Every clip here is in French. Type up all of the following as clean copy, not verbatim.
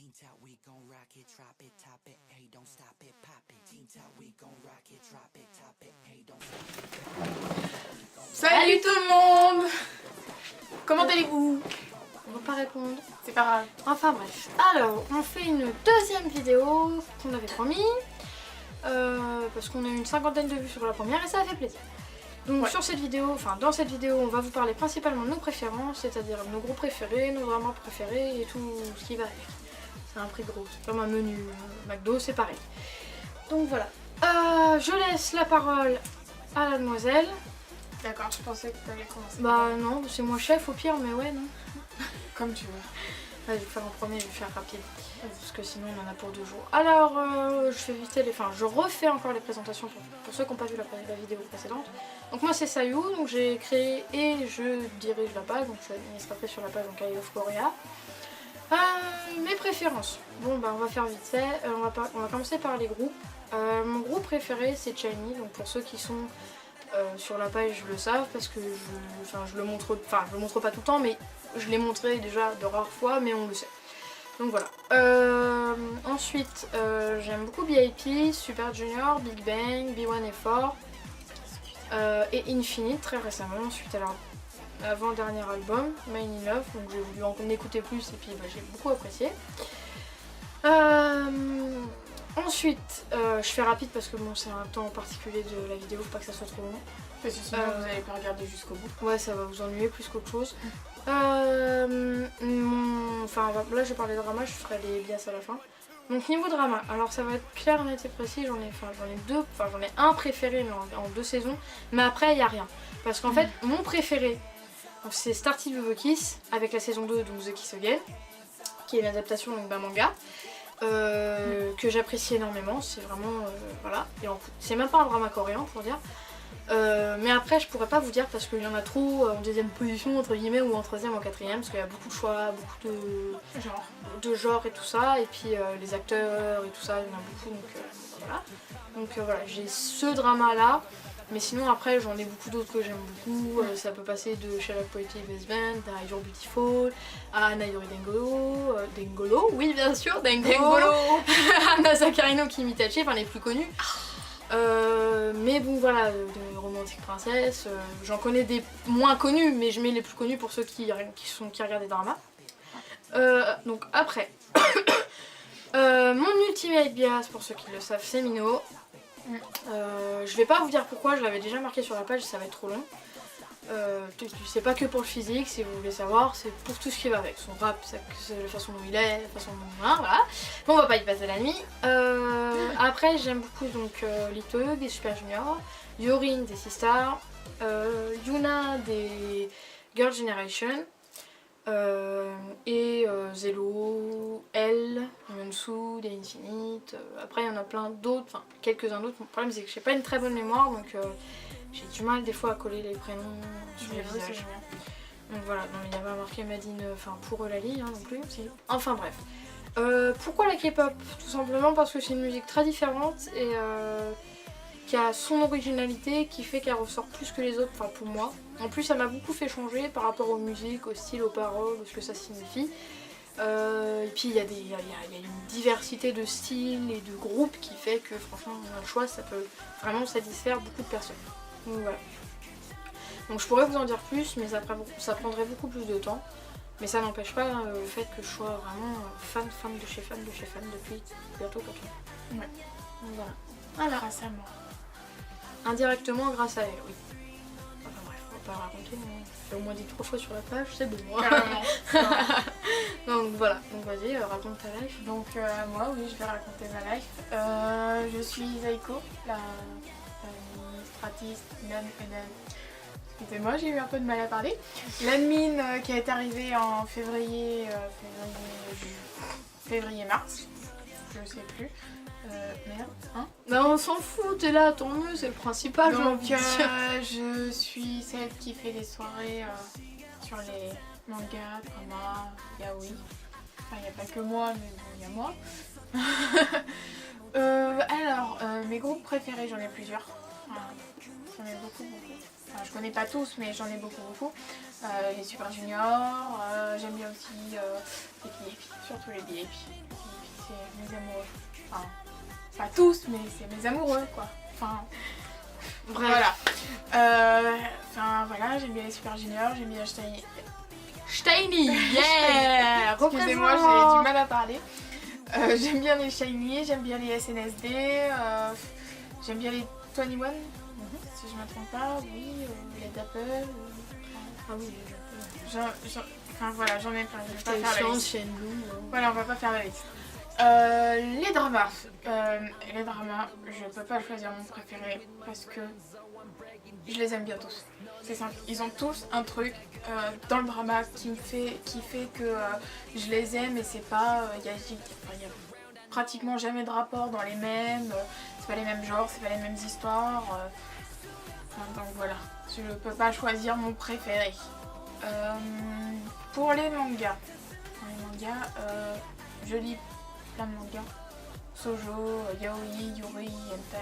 Teen Tout, we gon' rock it, drop it, top it, hey, don't stop it, pop it. Teen Tout, we gon' rock it, drop it, top it, hey, don't stop it. Salut tout le monde! Comment allez-vous? On va pas répondre, c'est pas grave. Enfin bref, alors on fait une deuxième vidéo qu'on avait promis parce qu'on a eu une cinquantaine de vues sur la première et ça a fait plaisir. Donc sur cette vidéo, enfin dans cette vidéo, on va vous parler principalement de nos préférences, c'est-à-dire nos groupes préférés, nos dramas préférés et tout ce qui va avec. C'est un prix gros, c'est comme un menu McDo, c'est pareil. Donc voilà. Je laisse la parole à la demoiselle. D'accord, je pensais que tu allais commencer. Bah non, c'est moi chef au pire, mais ouais, non. Comme tu veux. Ouais, je vais faire en premier, je vais faire rapide. Parce que sinon il y en a pour 2 jours. Alors, je fais vite je refais encore les présentations pour ceux qui n'ont pas vu la vidéo précédente. Donc moi c'est Sayu, donc j'ai créé et je dirige la page, donc je suis administratrice sur la page donc I Love Korea. Mes préférences. Bon bah on va faire vite fait, on va commencer par les groupes. Mon groupe préféré c'est Shiny, donc pour ceux qui sont sur la page le savent parce que je le montre pas tout le temps, mais je l'ai montré déjà de rares fois, mais on le sait. Donc voilà. Ensuite j'aime beaucoup BIP, Super Junior, Big Bang, B1A4 et Infinite très récemment suite à leur avant-dernier album, Main in Love, donc j'ai voulu en écouter plus et puis bah, j'ai beaucoup apprécié. Ensuite, je fais rapide parce que bon, c'est un temps particulier de la vidéo, faut pas que ça soit trop long. Parce que sinon vous n'allez pas regarder jusqu'au bout. Ouais, ça va vous ennuyer plus qu'autre chose. Enfin, là je vais parler de drama, je ferai les bias à la fin. Donc niveau drama, alors ça va être clair, net et précis, j'en ai un préféré mais en 2 saisons, mais après il n'y a rien. Parce qu'en fait, mon préféré, c'est Started with the Kiss, avec la saison 2, donc The Kiss Again, qui est une adaptation d'un manga. Que j'apprécie énormément, c'est vraiment voilà, et c'est même pas un drama coréen pour dire, mais après je pourrais pas vous dire parce qu'il y en a trop en 2ème position entre guillemets ou en 3ème ou en 4ème parce qu'il y a beaucoup de choix, beaucoup de genres et tout ça, et puis les acteurs et tout ça, il y en a beaucoup, donc voilà. Donc voilà, j'ai ce drama là. Mais sinon après j'en ai beaucoup d'autres que j'aime beaucoup, ça peut passer de Sherlock Poetry Best Band à You're Beautiful, à Nayori Dengolo, oui bien sûr, Dengolo, à Nasakarino Kimitachi, enfin les plus connus. Mais bon voilà, de Romantic Princess, j'en connais des moins connus, mais je mets les plus connus pour ceux qui regardent des dramas. Donc après, mon ultimate bias pour ceux qui le savent c'est Mino. Je vais pas vous dire pourquoi, je l'avais déjà marqué sur la page, ça va être trop long. C'est pas que pour le physique, si vous voulez savoir, c'est pour tout ce qui va avec. Son rap, c'est la façon dont il est, la façon dont... voilà. Bon, on va pas y passer la nuit. Après, j'aime beaucoup donc Little des Super Junior, Yorin des Sistar, Yuna des Girl Generation, et Zelo, Elle, Yonsu, des Infinite, après il y en a plein d'autres, enfin quelques-uns d'autres. Mon problème c'est que j'ai pas une très bonne mémoire, donc j'ai du mal des fois à coller les prénoms sur les visages. Donc voilà, non mais il n'y a pas marqué Madine, enfin pour Eulalie non plus. Enfin bref. Pourquoi la K-pop? Tout simplement parce que c'est une musique très différente et qui a son originalité qui fait qu'elle ressort plus que les autres, enfin pour moi. En plus ça m'a beaucoup fait changer par rapport aux musiques, au style, aux paroles, à ce que ça signifie. Et puis il y a une diversité de styles et de groupes qui fait que franchement un choix ça peut vraiment satisfaire beaucoup de personnes. Donc voilà. Donc je pourrais vous en dire plus mais ça prendrait beaucoup plus de temps. Mais ça n'empêche pas le fait que je sois vraiment fan de chez fan depuis bientôt 4 ans. Ouais. Donc voilà. Voilà. Grâce à moi. Indirectement grâce à elle, oui. Enfin bref, on va pas raconter, mais j'ai au moins dit 3 fois sur la page, c'est bon. Donc voilà, donc vas-y, raconte ta life. Donc moi, oui, je vais raconter ma life. Je suis Zaiko, la administratrice, excusez-moi, j'ai eu un peu de mal à parler. L'admin qui est arrivée en février-mars, je sais plus. Merde, hein? Bah on s'en fout, t'es là, tant mieux, c'est le principal. Donc je suis celle qui fait des soirées sur les mangas, dramas, yaoi. Enfin il n'y a pas que moi, mais bon il y a moi. Alors mes groupes préférés, j'en ai plusieurs. J'en ai beaucoup. Enfin, je connais pas tous, mais j'en ai beaucoup. Les Super Junior, j'aime bien aussi les VIP, surtout les VIP. C'est mes amoureux. Enfin, pas tous, mais c'est mes amoureux, quoi. Enfin, Bref. voilà. Voilà, j'aime bien les Super Junior, j'aime bien Shiny, yeah. Excusez-moi, j'ai du mal à parler. J'aime bien les Shiny, j'aime bien les SNSD, j'aime bien les 21, si je ne me trompe pas, oui, les Dapple. Ah oui, Enfin voilà, j'en ai plein, je vais pas faire la liste. Voilà, on va pas faire la liste. Les dramas. Je peux pas choisir mon préféré parce que je les aime bien tous. C'est simple, ils ont tous un truc dans le drama qui fait que je les aime et c'est pas... Il y a pratiquement jamais de rapport dans les mêmes, c'est pas les mêmes genres, c'est pas les mêmes histoires. Donc voilà, je peux pas choisir mon préféré. Pour les mangas, je lis plein de mangas. Shoujo, yaoi, yuri, hentai.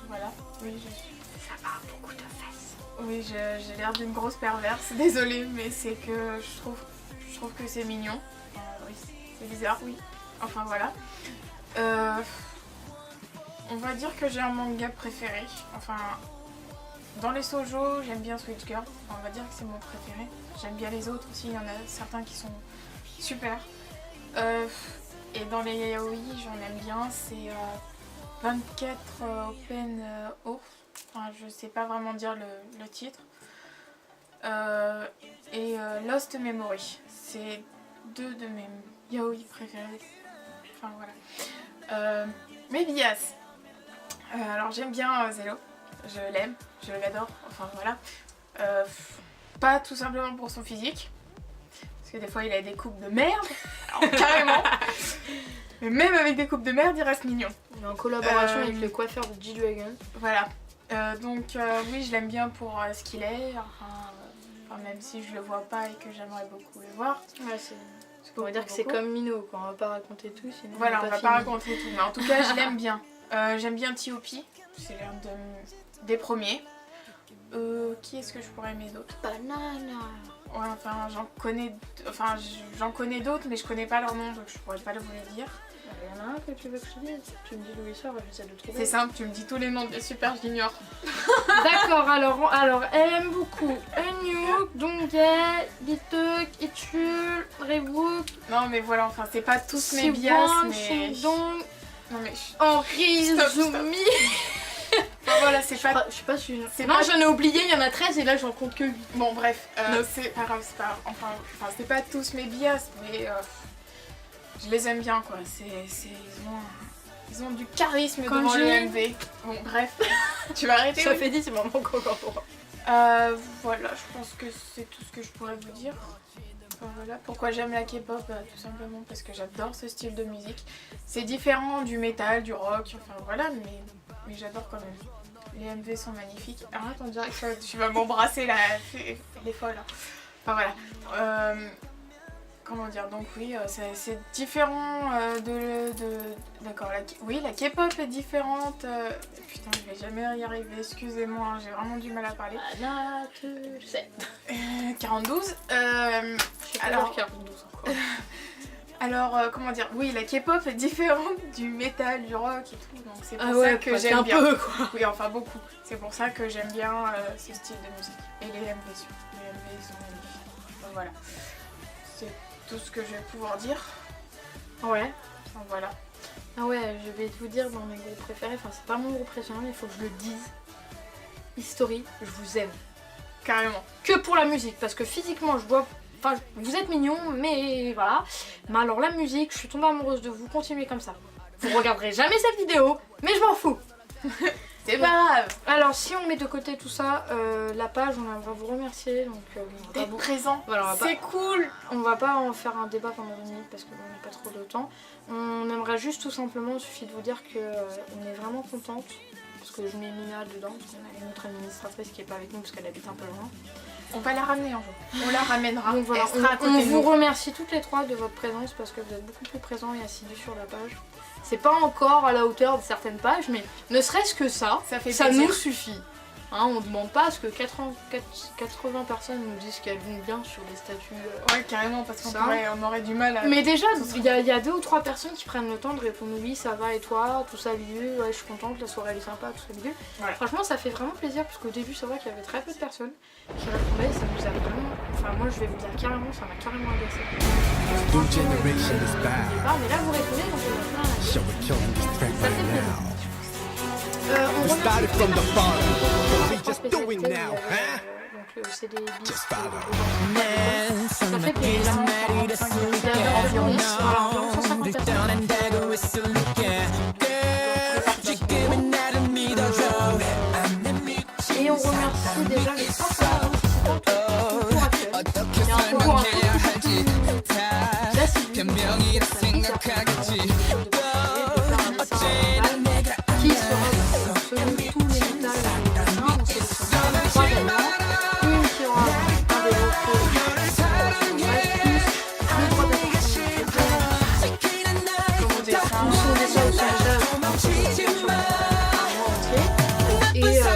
Voilà, oui, je suis... Ça a beaucoup de fesses. Oui, j'ai l'air d'une grosse perverse, désolée, mais c'est que je trouve que c'est mignon. Oui, c'est bizarre, oui. Enfin voilà. On va dire que j'ai un manga préféré. Enfin, dans les shoujo, j'aime bien Sweet Girl. Enfin, on va dire que c'est mon préféré. J'aime bien les autres aussi, il y en a certains qui sont super. Et dans les yaoi, j'en aime bien, c'est 24 Open Earth. Enfin, je sais pas vraiment dire le titre. Et Lost Memory. C'est deux de mes yaoi préférés. Enfin voilà. Mébias. Alors j'aime bien Zelo. Je l'aime, je l'adore. Enfin voilà. Pas tout simplement pour son physique. Parce que des fois il a des coupes de merde. Alors carrément. Mais même avec des coupes de merde, il reste mignon. On est en collaboration avec le coiffeur de G-Dragon. Voilà. Donc oui, je l'aime bien pour ce qu'il est. Enfin, même si je le vois pas et que j'aimerais beaucoup le voir. Ouais, on va dire que c'est comme Mino, quoi. On va pas raconter tout. Sinon voilà, on va pas raconter tout. Mais en tout cas, je l'aime bien. J'aime bien T.O.P. C'est l'un des premiers. Qui est-ce que je pourrais aimer d'autres? Banana. Ouais, enfin, j'en connais d'autres, mais je connais pas leur nom, donc je pourrais pas vous les dire. Il y en a un que tu veux que je te dise. Tu me dis Louis Soir, j'essaie de trouver. C'est simple, tu me dis tous les noms des Super Junior. D'accord, alors elle aime beaucoup Eunhyuk, Donghae, Lituk, Ichul, Rewoo, Non mais voilà, enfin c'est pas tous mes bias, mais... Shindong, Non mais... Henri, Stop. Zumi. Enfin voilà, c'est pas... Je sais pas si... C'est Non, pas- j'en ai oublié, il y en a 13 et là j'en compte que 8. Bon bref, Non. c'est pas grave, c'est pas... Enfin c'est pas tous mes bias, mais... je les aime bien quoi, ils ont du charisme devant Kanji. le MV. Bon bref, tu vas arrêter. Ça oui. fait 10, c'est vraiment encore pour moi. Voilà, je pense que c'est tout ce que je pourrais vous dire. Enfin, voilà. Pourquoi j'aime la K-pop, tout simplement parce que j'adore ce style de musique. C'est différent du métal, du rock, enfin voilà, mais j'adore quand même. Les MV sont magnifiques. Arrête, on dirait que tu vas m'embrasser là, elle est folle. Enfin voilà. Comment dire, donc oui, c'est différent D'accord, la K-pop est différente. Putain, je vais jamais y arriver, excusez-moi, hein, j'ai vraiment du mal à parler. Anna, tu sais. 42. Je sais pas alors- 42 encore. Alors, comment dire, oui, la K-pop est différente du métal, du rock et tout, donc c'est pour Ah ça ouais, que j'aime un bien. peu quoi. Oui, enfin beaucoup. C'est pour ça que j'aime bien ce style de musique. Et les MV, les MV sont magnifiques. Donc voilà. C'est tout ce que je vais pouvoir dire. Ouais. Donc voilà. Ah ouais, je vais vous dire dans mes groupes préférés, enfin c'est pas mon groupe préféré mais il faut que je le dise. History, je vous aime. Carrément. Que pour la musique, parce que physiquement je dois... Enfin, vous êtes mignons, mais voilà. Mais alors la musique, je suis tombée amoureuse de vous, continuez comme ça. Vous regarderez jamais cette vidéo, mais je m'en fous. C'est pas grave. Alors si on met de côté tout ça, la page, on aimerait vous remercier. Donc on va D'être vous- présent. Voilà, on va pas- C'est cool. On va pas en faire un débat pendant 2 minutes parce qu'on n'a pas trop de temps. On aimerait juste tout simplement, il suffit de vous dire que on est vraiment contente. Parce que je mets Mina dedans, parce qu'on a une autre administratrice qui est pas avec nous parce qu'elle habite un peu loin. On va la ramener un jour. On la ramènera. Donc voilà, Elle sera à côté on de vous nous. remercie toutes les trois de votre présence parce que vous êtes beaucoup plus présents et assidus sur la page. C'est pas encore à la hauteur de certaines pages, mais ne serait-ce que ça, Ça fait ça plaisir. nous suffit. Hein, on demande pas à ce que 80 personnes nous disent qu'elles vont bien sur les statuts. Ouais, carrément, parce ça. on aurait du mal à... Mais déjà, il y a 2 ou 3 personnes qui prennent le temps de répondre oui, ça va et toi, tout ça bidule, ouais, je suis contente, la soirée elle est sympa, tout ça bidule. Ouais. Franchement, ça fait vraiment plaisir parce qu'au début, c'est vrai qu'il y avait très peu de personnes qui répondaient et ça nous a vraiment. Enfin, moi je vais vous dire carrément, ça m'a carrément agacé. New generation is Au bad. départ, mais là vous répondez donc on a plein à Shall we kill this threat Ça right fait plaisir. now? On We remercie started from the bottom. What we trois just doing spécialités, now, il y avait, huh? donc c'est des bis, Just follow. ça fait plaisir. Il y avait environ 150 personnes. Et on remercie déjà les 300 concours actuels. Il y a un concours un peu plus petit. Là, c'est du qui sera selon tous les métals. On sélectionne 3 gagnants. Une qui aura un vélo plus 2 droits d'attention. Ou son dessin ou son visage. Et les autres,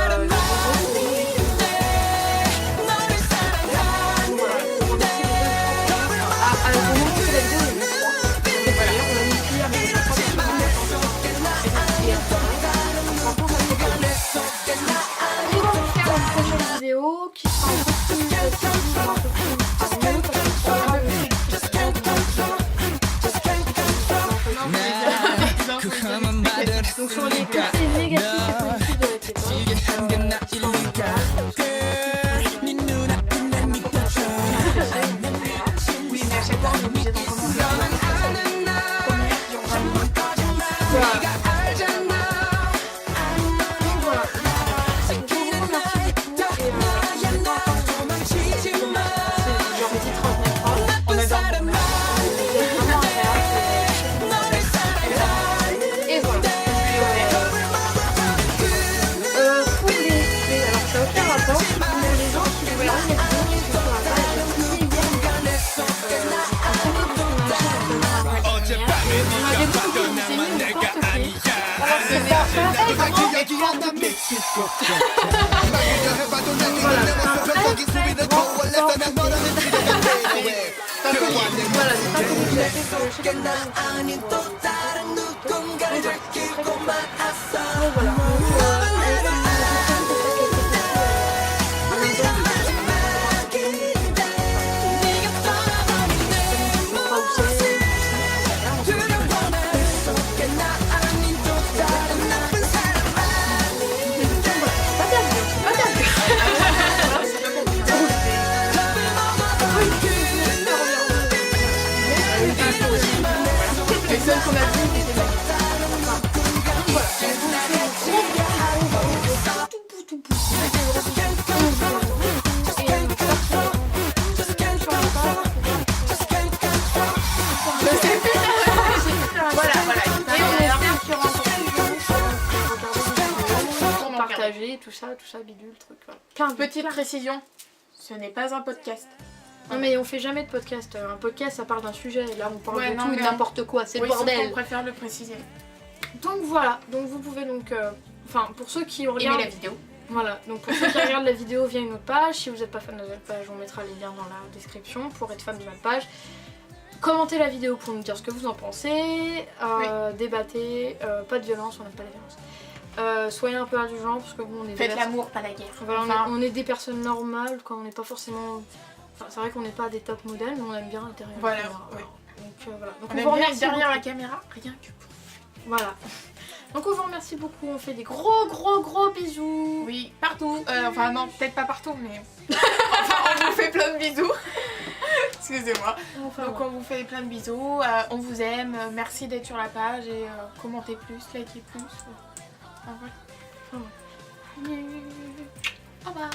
vidéo qui sera un peu plus un peu plus mieux parce que c'est un peu donc sur les côtés négatifs et positifs de la K-pop, Oui, mais à chaque fois on est obligé d'en commencer. tout ça, bidule, truc. Voilà. Plein de Petite précision, ce n'est pas un podcast. Non mais on fait jamais de podcast. Un podcast ça parle d'un sujet. Là on parle Ouais, de non, tout et mais de n'importe quoi. C'est le Oui, sauf bordel. qu'on préfère le préciser. Donc voilà. Donc vous pouvez donc, enfin pour ceux qui regardent Aimer la vidéo. Voilà. Donc pour ceux qui regardent la vidéo via une autre page, si vous n'êtes pas fan de notre page, on mettra les liens dans la description pour être fan de notre page. Commentez la vidéo pour nous dire ce que vous en pensez. Débattez. Pas de violence. On n'aime pas la violence. Soyez un peu indulgents parce que bon, on est Faites l'amour, pas la guerre. Voilà, Enfin, on est des personnes normales quand on n'est pas forcément. Enfin, c'est vrai qu'on n'est pas des top modèles, mais on aime bien l'intérieur. Voilà, caméra, ouais. Donc voilà. Donc on on aime vous bien remercie derrière la beaucoup. caméra, rien que pour. Voilà. Donc on vous remercie beaucoup. On fait des gros bisous. Oui, partout. Enfin non, peut-être pas partout, mais enfin, on vous fait plein de bisous. Excusez-moi. Enfin, Donc voilà. on vous fait plein de bisous. On vous aime. Merci d'être sur la page et commentez plus, likez plus. Enfin, voilà. Enfin, voilà. Au revoir.